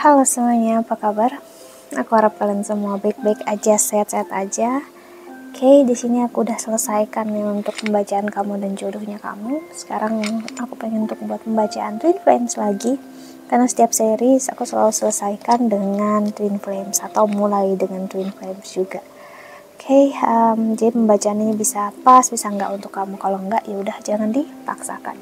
Halo semuanya, apa kabar? Aku harap kalian semua baik-baik aja, sehat-sehat aja. Oke, di sini aku udah selesaikan nih untuk pembacaan kamu dan jodohnya kamu. Sekarang aku pengen untuk buat pembacaan Twin Flames lagi. Karena setiap series aku selalu selesaikan dengan Twin Flames atau mulai dengan Twin Flames juga. Oke, jadi pembacaan ini bisa pas, bisa enggak untuk kamu. Kalau enggak, ya udah jangan dipaksakan.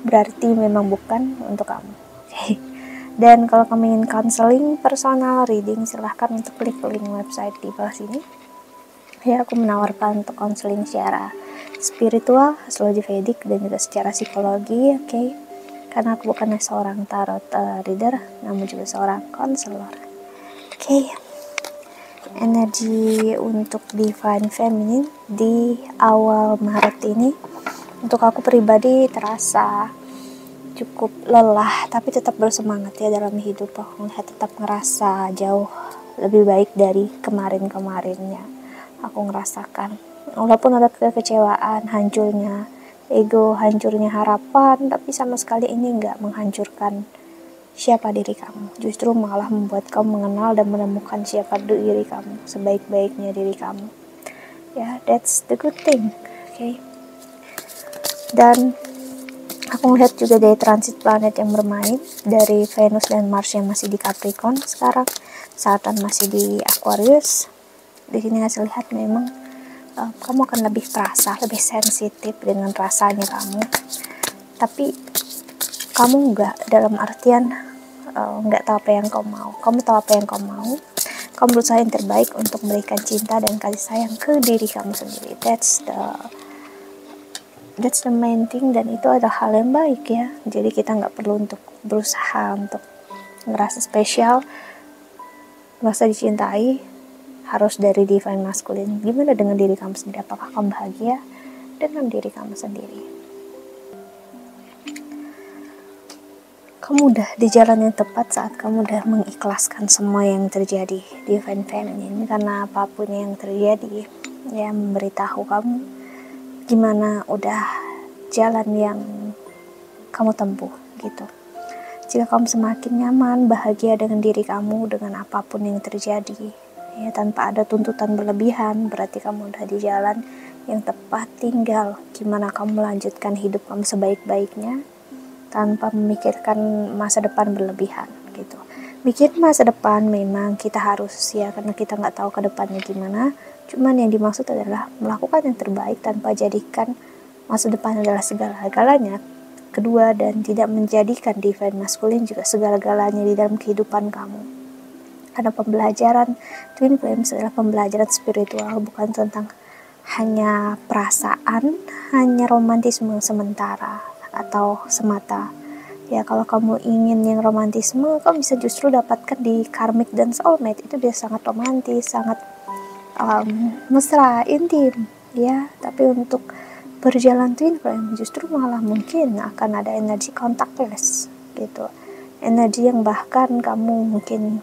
Berarti memang bukan untuk kamu. Oke. Dan kalau kamu ingin counseling personal reading, silahkan untuk klik link website di bawah sini. Ya, aku menawarkan untuk counseling secara spiritual, astrologi Vedic, dan juga secara psikologi, oke? Karena aku bukannya seorang tarot reader, namun juga seorang konselor. Oke. Energi untuk Divine Feminine di awal Maret ini, untuk aku pribadi terasa cukup lelah, tapi tetap bersemangat ya dalam hidup. Aku tetap ngerasa jauh lebih baik dari kemarin-kemarinnya. Aku ngerasakan, walaupun ada kekecewaan, hancurnya ego, hancurnya harapan, tapi sama sekali ini nggak menghancurkan siapa diri kamu. Justru malah membuat kamu mengenal dan menemukan siapa diri kamu, sebaik-baiknya diri kamu. Ya, that's the good thing. Okay. Dan aku melihat juga dari transit planet yang bermain, dari Venus dan Mars yang masih di Capricorn sekarang, Saturn masih di Aquarius. Di sini hasil lihat memang kamu akan lebih terasa, lebih sensitif dengan rasanya kamu. Tapi kamu enggak, dalam artian enggak tahu apa yang kau mau. Kamu tahu apa yang kau mau. Kamu berusaha yang terbaik untuk memberikan cinta dan kasih sayang ke diri kamu sendiri. That's the main thing, dan itu adalah hal yang baik ya. Jadi kita nggak perlu untuk berusaha untuk ngerasa spesial, merasa dicintai harus dari divine masculine. Gimana dengan diri kamu sendiri? Apakah kamu bahagia dengan diri kamu sendiri? Kamu udah di jalan yang tepat saat kamu udah mengikhlaskan semua yang terjadi divine feminine, karena apapun yang terjadi ya memberitahu kamu gimana udah jalan yang kamu tempuh gitu. Jika kamu semakin nyaman, bahagia dengan diri kamu, dengan apapun yang terjadi ya, tanpa ada tuntutan berlebihan, berarti kamu udah di jalan yang tepat. Tinggal gimana kamu melanjutkan hidup kamu sebaik-baiknya tanpa memikirkan masa depan berlebihan gitu. Mikir masa depan memang kita harus ya, karena kita nggak tahu ke depannya gimana. Cuman yang dimaksud adalah melakukan yang terbaik tanpa jadikan masa depan adalah segala-galanya. Kedua, dan tidak menjadikan divine masculine juga segala-galanya di dalam kehidupan kamu. Karena pembelajaran Twin Flames adalah pembelajaran spiritual, bukan tentang hanya perasaan, hanya romantisme sementara atau semata. Ya, kalau kamu ingin yang romantisme, kamu bisa justru dapatkan di karmic dan soulmate. Itu dia sangat romantis, sangat mesra, intim ya. Tapi untuk berjalan twin flame justru malah mungkin akan ada energi contactless gitu, energi yang bahkan kamu mungkin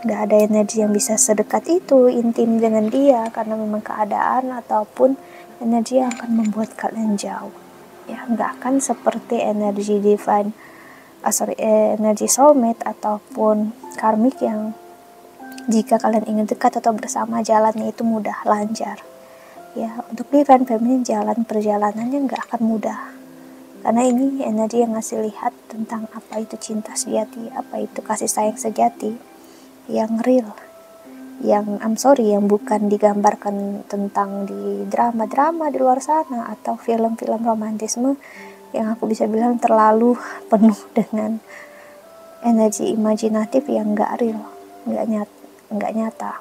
gak ada energi yang bisa sedekat itu intim dengan dia, karena memang keadaan ataupun energi yang akan membuat kalian jauh ya. Gak akan seperti energi divine energi soulmate ataupun karmic yang jika kalian ingin dekat atau bersama, jalannya itu mudah, lancar ya. Untuk divine feminine jalan perjalanannya nggak akan mudah, karena ini energi yang ngasih lihat tentang apa itu cinta sejati, apa itu kasih sayang sejati yang real, yang yang bukan digambarkan tentang di drama-drama di luar sana atau film-film romantisme yang aku bisa bilang terlalu penuh dengan energi imajinatif yang nggak real, nggak nyata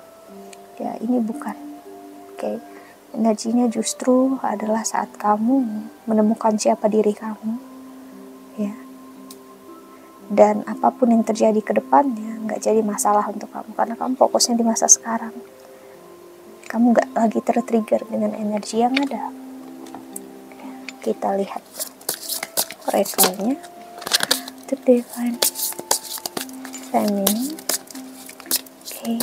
ya. Ini bukan. Oke. Energinya justru adalah saat kamu menemukan siapa diri kamu ya, dan apapun yang terjadi ke depannya nggak jadi masalah untuk kamu, karena kamu fokusnya di masa sekarang. Kamu nggak lagi tertrigger dengan energi yang ada. Kita lihat oracle-nya untuk divine feminine. Oke.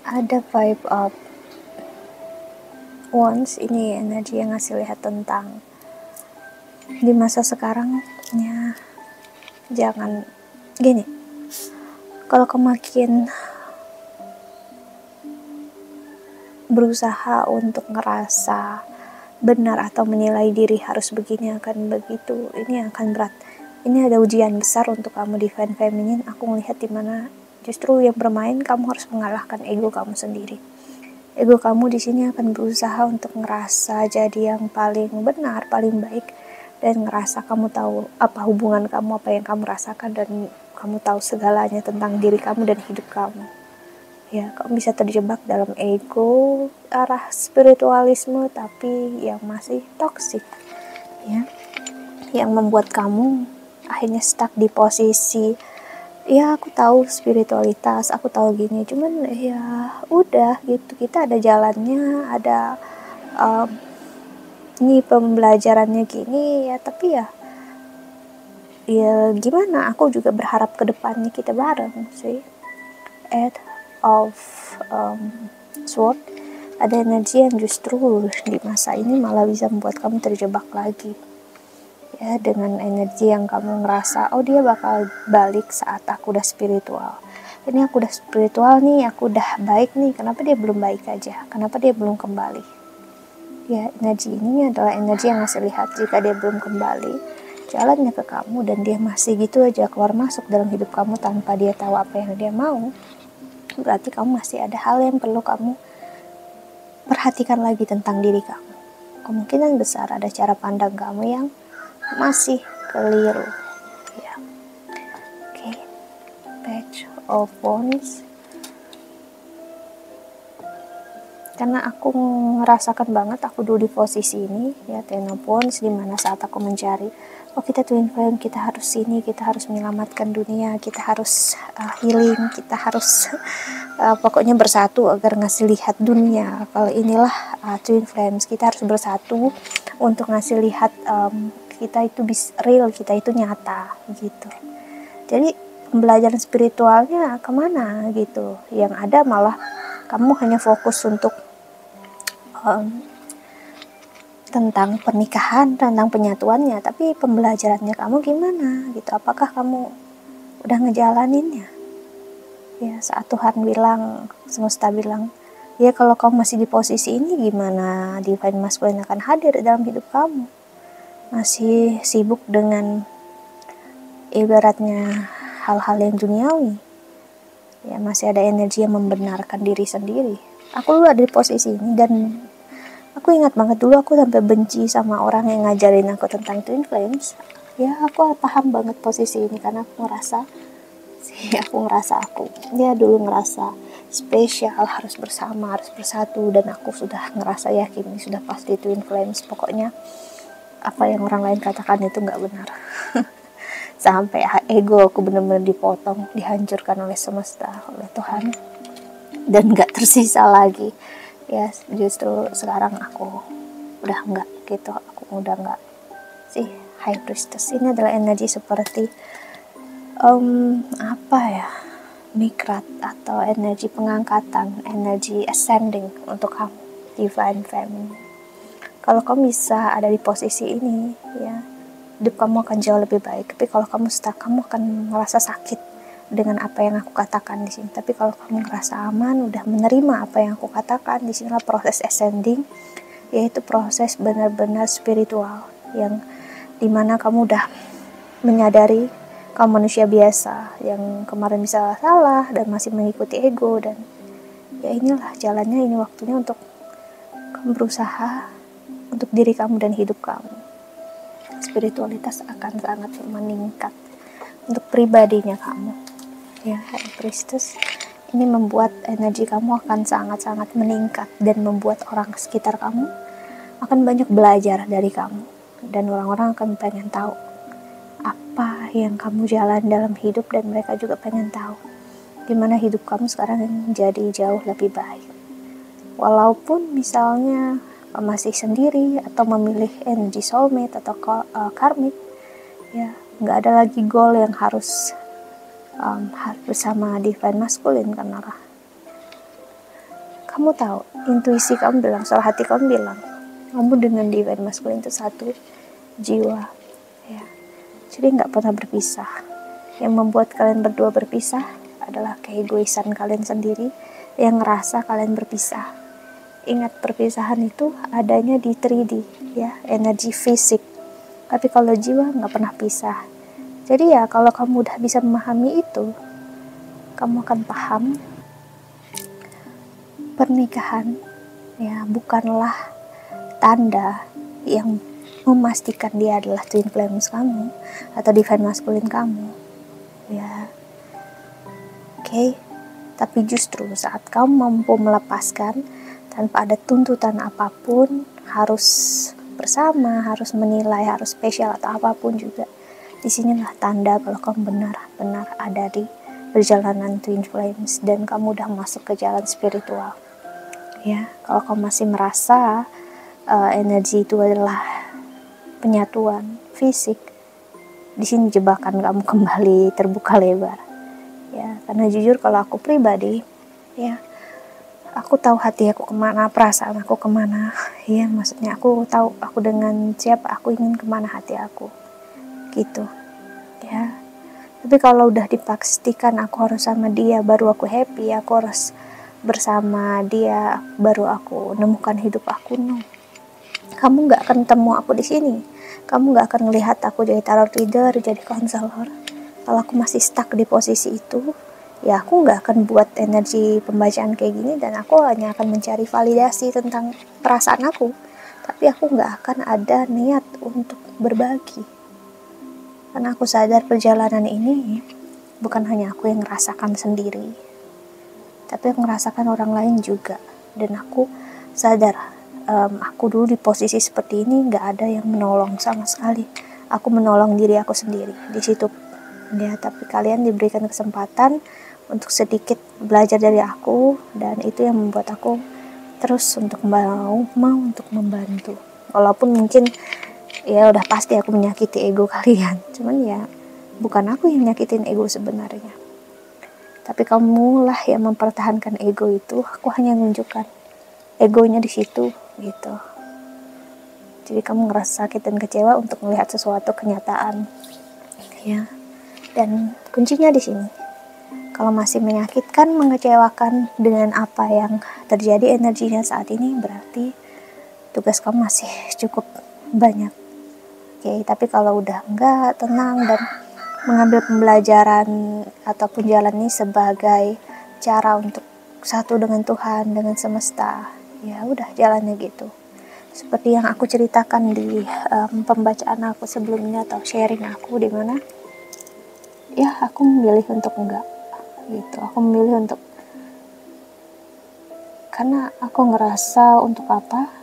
ada vibe of Wands. Ini energi yang ngasih lihat tentang di masa sekarang ya, jangan gini, kalau kamu makin berusaha untuk ngerasa benar atau menilai diri harus begini akan begitu, ini akan berat. Ini ada ujian besar untuk kamu Divine Feminine. Aku melihat dimana justru yang bermain kamu harus mengalahkan ego kamu sendiri. Ego kamu di sini akan berusaha untuk ngerasa jadi yang paling benar, paling baik, dan ngerasa kamu tahu apa hubungan kamu, apa yang kamu rasakan, dan kamu tahu segalanya tentang diri kamu dan hidup kamu. Ya, kamu bisa terjebak dalam ego, arah spiritualisme, tapi yang masih toksik, ya, yang membuat kamu akhirnya stuck di posisi, ya aku tahu spiritualitas, aku tahu gini, cuman ya udah gitu, kita ada jalannya, ada ini pembelajarannya gini ya, tapi ya gimana, aku juga berharap ke depannya kita bareng sih. Eight of Sword, ada energi yang justru di masa ini malah bisa membuat kamu terjebak lagi ya, dengan energi yang kamu ngerasa oh dia bakal balik saat aku udah spiritual, ini aku udah spiritual nih, aku udah baik nih, kenapa dia belum baik aja, kenapa dia belum kembali. Ya, energi ini adalah energi yang ngasih lihat jika dia belum kembali jalannya ke kamu dan dia masih gitu aja keluar masuk dalam hidup kamu tanpa dia tahu apa yang dia mau, berarti kamu masih ada hal yang perlu kamu perhatikan lagi tentang diri kamu. Kemungkinan besar ada cara pandang kamu yang masih keliru ya. Oke. Page of Wands, karena aku ngerasakan banget aku dulu di posisi ini ya, Ten of Wands, dimana saat aku mencari oh kita twin flame, kita harus sini, kita harus menyelamatkan dunia, kita harus healing, kita harus pokoknya bersatu agar ngasih lihat dunia kalau inilah twin flames, kita harus bersatu untuk ngasih lihat kita itu real, kita itu nyata gitu. Jadi pembelajaran spiritualnya kemana gitu, yang ada malah kamu hanya fokus untuk tentang pernikahan, tentang penyatuannya, tapi pembelajarannya kamu gimana gitu, apakah kamu udah ngejalaninnya ya, saat Tuhan bilang, semesta bilang ya kalau kamu masih di posisi ini gimana Divine Masculine akan hadir dalam hidup kamu, masih sibuk dengan ibaratnya hal-hal yang duniawi ya, masih ada energi yang membenarkan diri sendiri. Aku dulu ada di posisi ini dan aku ingat banget dulu aku sampai benci sama orang yang ngajarin aku tentang twin flames ya. Aku paham banget posisi ini karena aku ngerasa aku dia dulu ngerasa spesial, harus bersama, harus bersatu, dan aku sudah ngerasa yakin ini sudah pasti twin flames. Pokoknya apa yang orang lain katakan itu nggak benar. Sampai ego aku benar-benar dipotong, dihancurkan oleh semesta, oleh Tuhan, dan nggak tersisa lagi ya. Justru sekarang aku udah nggak gitu, aku udah nggak sih. High Priestess ini adalah energi seperti apa ya, mikrat atau energi pengangkatan, energi ascending untuk kamu Divine Feminine. Kalau kamu bisa ada di posisi ini ya, hidup kamu akan jauh lebih baik. Tapi kalau kamu stuck, kamu akan merasa sakit dengan apa yang aku katakan di sini. Tapi kalau kamu ngerasa aman, udah menerima apa yang aku katakan, di sinilah proses ascending, yaitu proses benar-benar spiritual yang dimana kamu udah menyadari kamu manusia biasa yang kemarin bisa salah dan masih mengikuti ego, dan ya inilah jalannya, ini waktunya untuk kamu berusaha untuk diri kamu dan hidup kamu. Spiritualitas akan sangat meningkat untuk pribadinya kamu ya. High Priestess ini membuat energi kamu akan sangat-sangat meningkat dan membuat orang sekitar kamu akan banyak belajar dari kamu, dan orang-orang akan pengen tahu apa yang kamu jalan dalam hidup, dan mereka juga pengen tahu gimana hidup kamu sekarang jadi jauh lebih baik. Walaupun misalnya masih sendiri atau memilih energi soulmate atau karmic ya, nggak ada lagi goal yang harus bersama Divine Masculine, karena kamu tahu, intuisi kamu bilang, suara hati kamu bilang, kamu dengan divine masculine itu satu jiwa, ya. Jadi nggak pernah berpisah. Yang membuat kalian berdua berpisah adalah keegoisan kalian sendiri yang ngerasa kalian berpisah. Ingat, perpisahan itu adanya di 3D, ya, energi fisik. Tapi kalau jiwa nggak pernah pisah. Jadi ya, kalau kamu udah bisa memahami itu, kamu akan paham pernikahan ya bukanlah tanda yang memastikan dia adalah twin flames kamu atau divine masculine kamu, ya. Oke. Tapi justru saat kamu mampu melepaskan tanpa ada tuntutan apapun, harus bersama, harus menilai, harus spesial atau apapun juga, disinilah tanda kalau kamu benar-benar ada di perjalanan twin flames dan kamu udah masuk ke jalan spiritual, ya. Kalau kamu masih merasa energi itu adalah penyatuan fisik, di sini jebakan kamu kembali terbuka lebar, ya. Karena jujur kalau aku pribadi, ya, aku tahu hati aku kemana, perasaan aku kemana, ya. Maksudnya aku tahu aku dengan siapa aku ingin kemana hati aku, gitu, ya. Tapi kalau udah dipastikan aku harus sama dia baru aku happy, aku harus bersama dia baru aku nemukan hidup aku, no. Kamu nggak akan temu aku di sini. Kamu nggak akan melihat aku jadi tarot reader, jadi konselor. Kalau aku masih stuck di posisi itu, ya aku nggak akan buat energi pembacaan kayak gini, dan aku hanya akan mencari validasi tentang perasaan aku. Tapi aku nggak akan ada niat untuk berbagi. Karena aku sadar perjalanan ini bukan hanya aku yang ngerasakan sendiri, tapi aku ngerasakan orang lain juga. Dan aku sadar, aku dulu di posisi seperti ini gak ada yang menolong sama sekali. Aku menolong diri aku sendiri di situ, ya. Tapi kalian diberikan kesempatan untuk sedikit belajar dari aku, dan itu yang membuat aku terus untuk mau untuk membantu. Walaupun mungkin ya udah pasti aku menyakiti ego kalian, cuman ya bukan aku yang nyakitin ego sebenarnya, tapi kamulah yang mempertahankan ego itu. Aku hanya menunjukkan egonya di situ, gitu. Jadi kamu ngerasa sakit dan kecewa untuk melihat sesuatu kenyataan, ya. Dan kuncinya di sini. Kalau masih menyakitkan, mengecewakan dengan apa yang terjadi energinya saat ini, berarti tugas kamu masih cukup banyak. Oke, tapi kalau udah enggak, tenang dan mengambil pembelajaran ataupun jalan ini sebagai cara untuk satu dengan Tuhan, dengan semesta, ya udah jalannya gitu. Seperti yang aku ceritakan di pembacaan aku sebelumnya atau sharing aku, di mana ya aku memilih untuk enggak, gitu. Aku memilih untuk, karena aku ngerasa untuk apa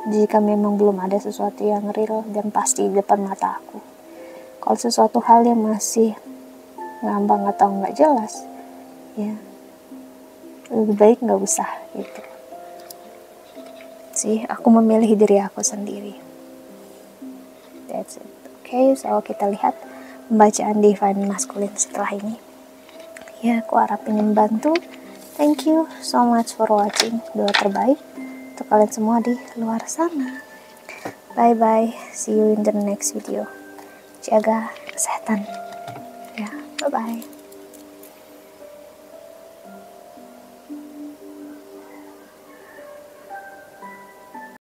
jika memang belum ada sesuatu yang real dan pasti di depan mata aku. Kalau sesuatu hal yang masih ngambang atau nggak jelas, ya lebih baik nggak usah, gitu sih. Aku memilih diri aku sendiri. That's it. Okay, so kita lihat pembacaan divine masculine setelah ini. Ya, aku harap ini membantu. Thank you so much for watching. Doa terbaik untuk kalian semua di luar sana. Bye bye. See you in the next video. Jaga kesehatan. Ya, bye bye.